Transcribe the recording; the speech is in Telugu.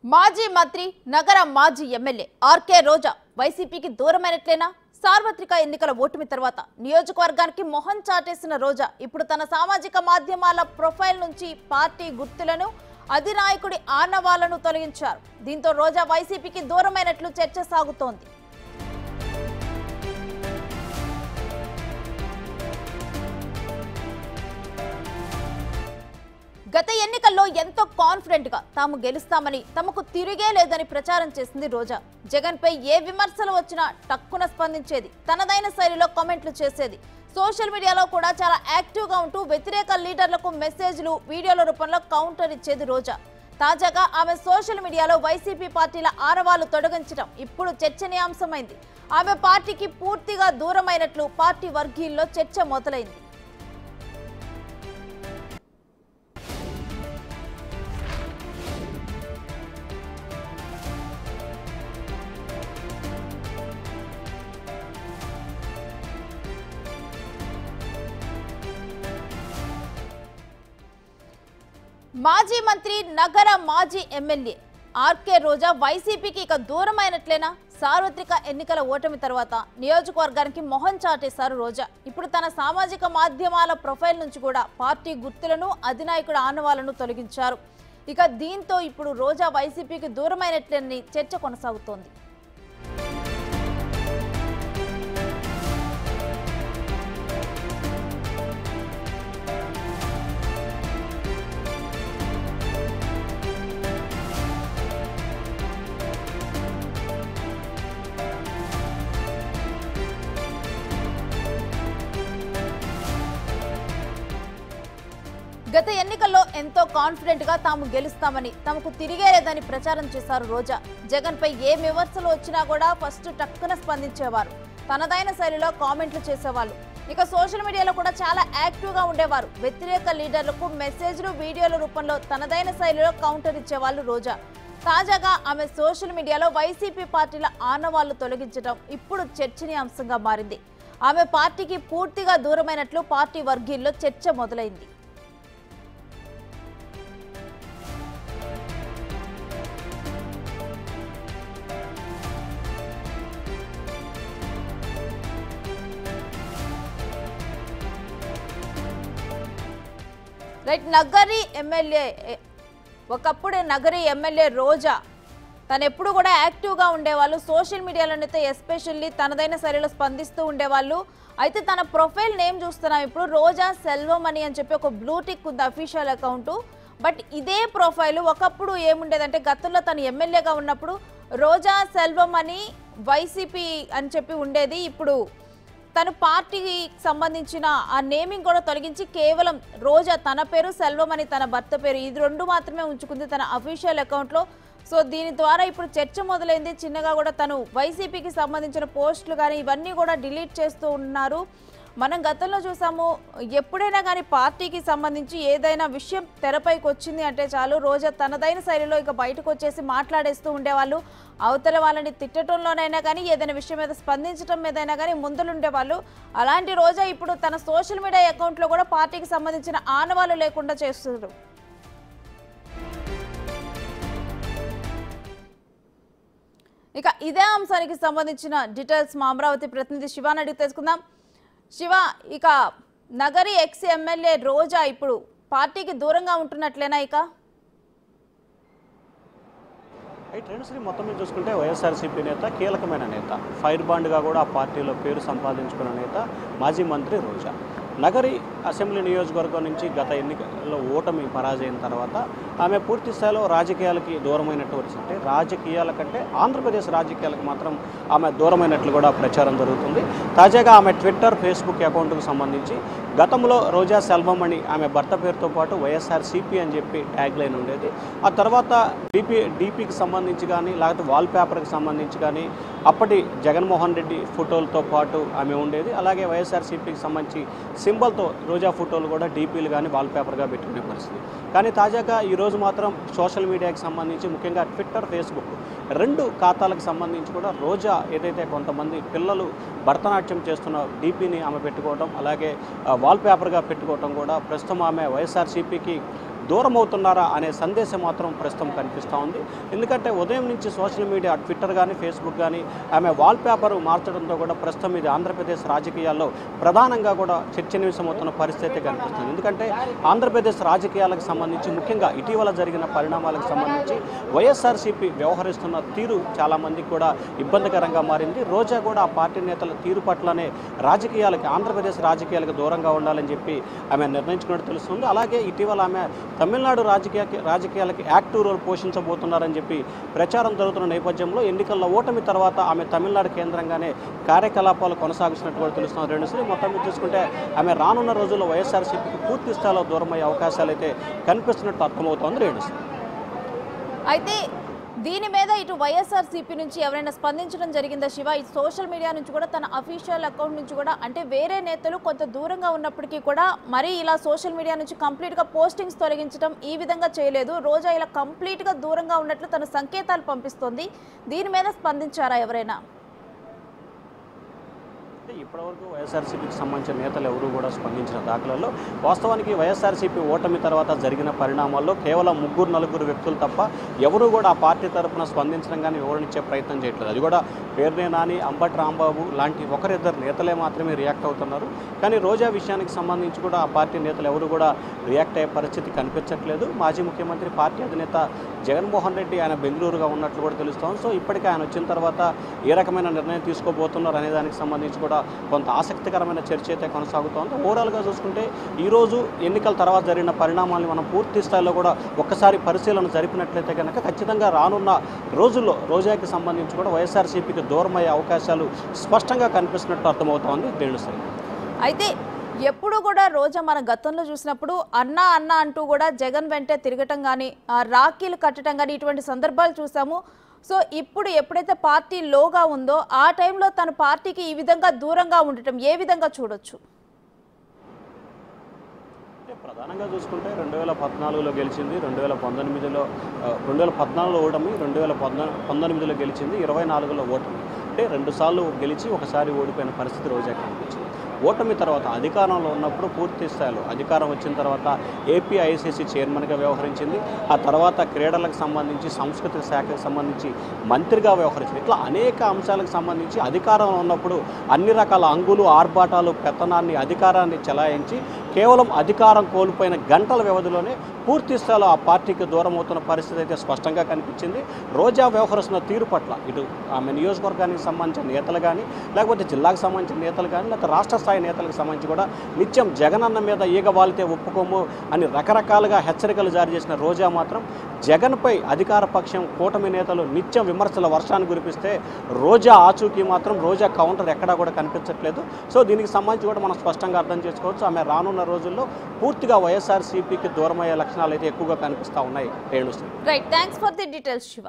మాజీ మంత్రి నగర మాజీ ఎమ్మెల్యే ఆర్కే రోజా వైసీపీకి దూరమైనట్లేనా? సార్వత్రిక ఎన్నికల ఓటమి తర్వాత నియోజకవర్గానికి మొహం చాటేసిన రోజా ఇప్పుడు తన సామాజిక మాధ్యమాల ప్రొఫైల్ నుంచి పార్టీ గుర్తులను అధినాయకుడి ఆనవాళ్లను తొలగించారు. దీంతో రోజా వైసీపీకి దూరమైనట్లు చర్చ సాగుతోంది. గత ఎన్నికల్లో ఎంతో కాన్ఫిడెంట్ గా తాము గెలుస్తామని, తమకు తిరిగే లేదని ప్రచారం చేసింది రోజా. జగన్ పై ఏ విమర్శలు వచ్చినా టక్కున స్పందించేది, తనదైన శైలిలో కామెంట్లు చేసేది. సోషల్ మీడియాలో కూడా చాలా యాక్టివ్ గా ఉంటూ వ్యతిరేక లీడర్లకు మెసేజ్లు, వీడియోల రూపంలో కౌంటర్ ఇచ్చేది రోజా. తాజాగా ఆమె సోషల్ మీడియాలో వైసీపీ పార్టీల ఆనవాళ్లు తొలగించడం ఇప్పుడు చర్చనీయాంశమైంది. ఆమె పార్టీకి పూర్తిగా దూరమైనట్లు పార్టీ వర్గీయుల్లో చర్చ మొదలైంది. మాజీ మంత్రి నగర మాజీ ఎమ్మెల్యే ఆర్కే రోజా వైసీపీకి ఇక దూరమైనట్లేనా? సార్వత్రిక ఎన్నికల ఓటమి తర్వాత నియోజకవర్గానికి మొహం చాటేశారు రోజా. ఇప్పుడు తన సామాజిక మాధ్యమాల ప్రొఫైల్ నుంచి కూడా పార్టీ గుర్తులను, అధినాయకుడి ఆనవాళ్లను తొలగించారు. ఇక దీంతో ఇప్పుడు రోజా వైసీపీకి దూరమైనట్లేని చర్చ కొనసాగుతోంది. గత ఎన్నికల్లో ఎంతో కాన్ఫిడెంట్ గా తాము గెలుస్తామని, తమకు తిరిగే లేదని ప్రచారం చేశారు రోజా. జగన్ పై ఏ విమర్శలు వచ్చినా కూడా ఫస్ట్ టక్కున స్పందించేవారు, తనదైన శైలిలో కామెంట్లు చేసేవాళ్ళు. ఇక సోషల్ మీడియాలో కూడా చాలా యాక్టివ్ గా ఉండేవారు. వ్యతిరేక లీడర్లకు మెసేజ్లు, వీడియోల రూపంలో తనదైన శైలిలో కౌంటర్ ఇచ్చేవాళ్ళు రోజా. తాజాగా ఆమె సోషల్ మీడియాలో వైసీపీ పార్టీల ఆనవాళ్లు తొలగించడం ఇప్పుడు చర్చనీయాంశంగా మారింది. ఆమె పార్టీకి పూర్తిగా దూరమైనట్లు పార్టీ వర్గీయుల్లో చర్చ మొదలైంది. నగరి ఎమ్మెల్యే, ఒకప్పుడు నగరి ఎమ్మెల్యే రోజా తను ఎప్పుడు కూడా యాక్టివ్గా ఉండేవాళ్ళు. సోషల్ మీడియాలోనైతే ఎస్పెషల్లీ తనదైన శైలిలో స్పందిస్తూ ఉండేవాళ్ళు. అయితే తన ప్రొఫైల్ నేమ్ చూస్తున్నాం ఇప్పుడు, రోజా సెల్వమణి అని చెప్పి ఒక బ్లూటిక్ ఉంది అఫీషియల్ అకౌంట్. బట్ ఇదే ప్రొఫైల్ ఒకప్పుడు ఏముండేదంటే, గతంలో తను ఎమ్మెల్యేగా ఉన్నప్పుడు రోజా సెల్వమణి వైసీపీ అని చెప్పి ఉండేది. ఇప్పుడు తన పార్టీకి సంబంధించిన ఆ నేమింగ్ కూడా తొలగించి కేవలం రోజా తన పేరు, సెల్వమణి తన భర్త పేరు, ఇది రెండు మాత్రమే ఉంచుకుంది తన అఫీషియల్ అకౌంట్లో. సో దీని ద్వారా ఇప్పుడు చర్చ మొదలైంది. చిన్నగా కూడా తను వైసీపీకి సంబంధించిన పోస్టులు కానీ ఇవన్నీ కూడా డిలీట్ చేస్తూ ఉన్నారు. మనం గతంలో చూసాము, ఎప్పుడైనా కానీ పార్టీకి సంబంధించి ఏదైనా విషయం తెరపైకి వచ్చింది అంటే చాలు రోజా తనదైన శైలిలో ఇక బయటకు వచ్చేసి మాట్లాడేస్తూ ఉండేవాళ్ళు. అవతల వాళ్ళని తిట్టడంలోనైనా కానీ, ఏదైనా విషయం మీద స్పందించడం మీదైనా కానీ ముందులుండేవాళ్ళు. అలాంటి రోజా ఇప్పుడు తన సోషల్ మీడియా అకౌంట్లో కూడా పార్టీకి సంబంధించిన ఆనవాళ్లు లేకుండా చేస్తున్నారు. ఇక ఇదే అంశానికి సంబంధించిన డీటెయిల్స్ మా అమరావతి ప్రతినిధి శివాని అడిగి తెలుసుకుందాం. శివ, ఇక నగరి ఎక్స్ ఎమ్మెల్యే రోజా ఇప్పుడు పార్టీకి దూరంగా ఉంటున్నట్లేనా? ఇక శ్రీ మొత్తం మీద చూసుకుంటే వైఎస్ఆర్సీపీ నేత, కీలకమైన నేత, ఫైర్ బాండ్గా కూడా ఆ పార్టీలో పేరు సంపాదించుకున్న నేత మాజీ మంత్రి రోజా. నగరి అసెంబ్లీ నియోజకవర్గం నుంచి గత ఎన్నికల్లో ఓటమి పరాజైన తర్వాత ఆమె పూర్తి స్థాయిలో రాజకీయాలకి దూరమైనట్టు వచ్చింటే, రాజకీయాల కంటే ఆంధ్రప్రదేశ్ రాజకీయాలకు మాత్రం ఆమె దూరమైనట్లు కూడా ప్రచారం జరుగుతుంది. తాజాగా ఆమె ట్విట్టర్, ఫేస్బుక్ అకౌంట్కు సంబంధించి గతంలో రోజా సెల్వమణి ఆమె భర్త పేరుతో పాటు వైఎస్ఆర్సీపీ అని చెప్పి ట్యాగ్ లైన్ ఉండేది. ఆ తర్వాత డీపీకి సంబంధించి కానీ, లేకపోతే వాల్పేపర్కి సంబంధించి కానీ అప్పటి జగన్మోహన్ రెడ్డి ఫోటోలతో పాటు ఆమె ఉండేది. అలాగే వైఎస్ఆర్సీపీకి సంబంధించి సింబల్తో రోజా ఫోటోలు కూడా డీపీలు కానీ వాల్పేపర్గా పెట్టుకునే పరిస్థితి. కానీ తాజాగా ఈరోజు మాత్రం సోషల్ మీడియాకి సంబంధించి ముఖ్యంగా ట్విట్టర్, ఫేస్బుక్ రెండు ఖాతాలకు సంబంధించి కూడా రోజా ఏదైతే కొంతమంది పిల్లలు భరతనాట్యం చేస్తున్న డీపీని ఆమె పెట్టుకోవడం, అలాగే వాల్పేపర్గా పెట్టుకోవడం కూడా ప్రస్తుతం ఆమె వైఎస్ఆర్సీపీకి దూరం అవుతున్నారా అనే సందేశం మాత్రం ప్రస్తుతం కనిపిస్తూ ఉంది. ఎందుకంటే ఉదయం నుంచి సోషల్ మీడియా ట్విట్టర్ కానీ ఫేస్బుక్ కానీ ఆమె వాల్పేపర్ మార్చడంతో కూడా ప్రస్తుతం ఇది ఆంధ్రప్రదేశ్ రాజకీయాల్లో ప్రధానంగా కూడా చర్చనీయాంశమవుతున్న పరిస్థితి కనిపిస్తుంది. ఎందుకంటే ఆంధ్రప్రదేశ్ రాజకీయాలకు సంబంధించి ముఖ్యంగా ఇటీవల జరిగిన పరిణామాలకు సంబంధించి వైఎస్ఆర్సీపీ వ్యవహరిస్తున్న తీరు చాలామందికి కూడా ఇబ్బందికరంగా మారింది. రోజా కూడా ఆ పార్టీ నేతల తీరు పట్లనే ఆంధ్రప్రదేశ్ రాజకీయాలకు దూరంగా ఉండాలని చెప్పి ఆమె నిర్ణయించుకున్నట్టు తెలుస్తుంది. అలాగే ఇటీవల ఆమె తమిళనాడు రాజకీయాలకి యాక్టివ్ రోల్ పోషించబోతున్నారని చెప్పి ప్రచారం జరుగుతున్న నేపథ్యంలో ఎన్నికల్లో ఓటమి తర్వాత ఆమె తమిళనాడు కేంద్రంగానే కార్యకలాపాలు కొనసాగిస్తున్నట్టు కూడా తెలుస్తున్నారు. రేణుశ్రీ మొత్తం మీద చూసుకుంటే ఆమె రానున్న రోజుల్లో వైఎస్ఆర్సీపీకి పూర్తి స్థాయిలో దూరమయ్యే అవకాశాలు అయితే కనిపిస్తున్నట్టు అర్థమవుతోంది. రేణుశ్రీ అయితే దీని మీద ఇటు వైఎస్ఆర్సీపీ నుంచి ఎవరైనా స్పందించడం జరిగిందా శివ? ఈ సోషల్ మీడియా నుంచి కూడా తన అఫీషియల్ అకౌంట్ నుంచి కూడా అంటే వేరే నేతలు కొంత దూరంగా ఉన్నప్పటికీ కూడా మరీ ఇలా సోషల్ మీడియా నుంచి కంప్లీట్గా పోస్టింగ్స్ తొలగించడం ఈ విధంగా చేయలేదు. రోజా ఇలా కంప్లీట్గా దూరంగా ఉన్నట్లు తన సంకేతాలు పంపిస్తోంది. దీని మీద స్పందించారా ఎవరైనా? ఇప్పటివరకు వైఎస్ఆర్సీపీకి సంబంధించిన నేతలు ఎవరూ కూడా స్పందించిన దాఖలలో వాస్తవానికి వైఎస్ఆర్సీపీ ఓటమి తర్వాత జరిగిన పరిణామాల్లో కేవలం 3-4 వ్యక్తులు తప్ప ఎవరూ కూడా ఆ పార్టీ తరఫున స్పందించడం కానీ వివరణించే ప్రయత్నం చేయట్లేదు. అది కూడా పేర్నే నాని, అంబటి రాంబాబు లాంటి ఒకరిద్దరు నేతలే మాత్రమే రియాక్ట్ అవుతున్నారు. కానీ రోజా విషయానికి సంబంధించి కూడా ఆ పార్టీ నేతలు ఎవరు కూడా రియాక్ట్ అయ్యే పరిస్థితి కనిపించట్లేదు. మాజీ ముఖ్యమంత్రి పార్టీ అధినేత జగన్మోహన్ రెడ్డి ఆయన బెంగళూరుగా ఉన్నట్లు కూడా తెలుస్తోంది. సో ఇప్పటికే ఆయన వచ్చిన తర్వాత ఏ రకమైన నిర్ణయం తీసుకోబోతున్నారు అనే దానికి సంబంధించి కూడా కొంత ఆసక్తికరమైన చర్చ అయితే కొనసాగుతోంది. ఓవరాల్గా చూసుకుంటే ఈరోజు ఎన్నికల తర్వాత జరిగిన పరిణామాలను మనం పూర్తి స్థాయిలో కూడా ఒక్కసారి పరిశీలన జరిపినట్లయితే కనుక ఖచ్చితంగా రానున్న రోజుల్లో రోజాకి సంబంధించి కూడా వైఎస్ఆర్సీపీకి దూరమయ్యే అవకాశాలు స్పష్టంగా కనిపిస్తున్నట్టు అర్థమవుతోంది. రేణుశ్రీ అయితే ఎప్పుడు కూడా రోజా మన గతంలో చూసినప్పుడు అన్నా అన్నా అంటూ కూడా జగన్ వెంటే తిరగటం కానీ రాఖీలు కట్టడం కానీ ఇటువంటి సందర్భాలు చూసాము. సో ఇప్పుడు ఎప్పుడైతే పార్టీ లోగా ఉందో ఆ టైంలో తన పార్టీకి ఈ విధంగా దూరంగా ఉండటం ఏ విధంగా చూడొచ్చు? ప్రధానంగా చూసుకుంటే 2014లో గెలిచింది, 2014లో ఓటమి, 2019లో గెలిచింది, 24లో ఓటమి. అంటే 2 సార్లు గెలిచి ఒకసారి ఓడిపోయిన పరిస్థితి రోజా కనిపించింది. ఓటమి తర్వాత అధికారంలో ఉన్నప్పుడు పూర్తి స్థాయిలో అధికారం వచ్చిన తర్వాత ఏపీఐసీసీ చైర్మన్గా వ్యవహరించింది. ఆ తర్వాత క్రీడలకు సంబంధించి సాంస్కృతిక శాఖకు సంబంధించి మంత్రిగా వ్యవహరించింది. ఇట్లా అనేక అంశాలకు సంబంధించి అధికారంలో ఉన్నప్పుడు అన్ని రకాల అంగులు ఆర్భాటాలు పెత్తనాన్ని అధికారాన్ని చెలాయించి కేవలం అధికారం కోల్పోయిన గంటల వ్యవధిలోనే పూర్తి స్థాయిలో ఆ పార్టీకి దూరం అవుతున్న పరిస్థితి అయితే స్పష్టంగా కనిపించింది. రోజా వ్యవహరిస్తున్న తీరు పట్ల ఇటు ఆమె నియోజకవర్గానికి సంబంధించిన నేతలు కానీ లేకపోతే జిల్లాకు సంబంధించిన నేతలు కానీ లేకపోతే రాష్ట్ర స్థాయి నేతలకు సంబంధించి కూడా నిత్యం జగనన్న మీద ఈగ వాలితే ఒప్పుకోము అని రకరకాలుగా హెచ్చరికలు జారీ చేసిన రోజా మాత్రం జగన్పై అధికార పక్షం కూటమి నేతలు నిత్యం విమర్శల వర్షాన్ని కురిపిస్తే రోజా ఆచూకీ మాత్రం రోజా కౌంటర్ ఎక్కడా కూడా కనిపించట్లేదు. సో దీనికి సంబంధించి కూడా మనం స్పష్టంగా అర్థం చేసుకోవచ్చు. ఆమె రానున్న రోజుల్లో పూర్తిగా వైఎస్ఆర్సీపీకి దూరమయ్యే లక్షణాలు అయితే ఎక్కువగా కనిపిస్తూ ఉన్నాయి. Renusri right, thanks for the details Shiva.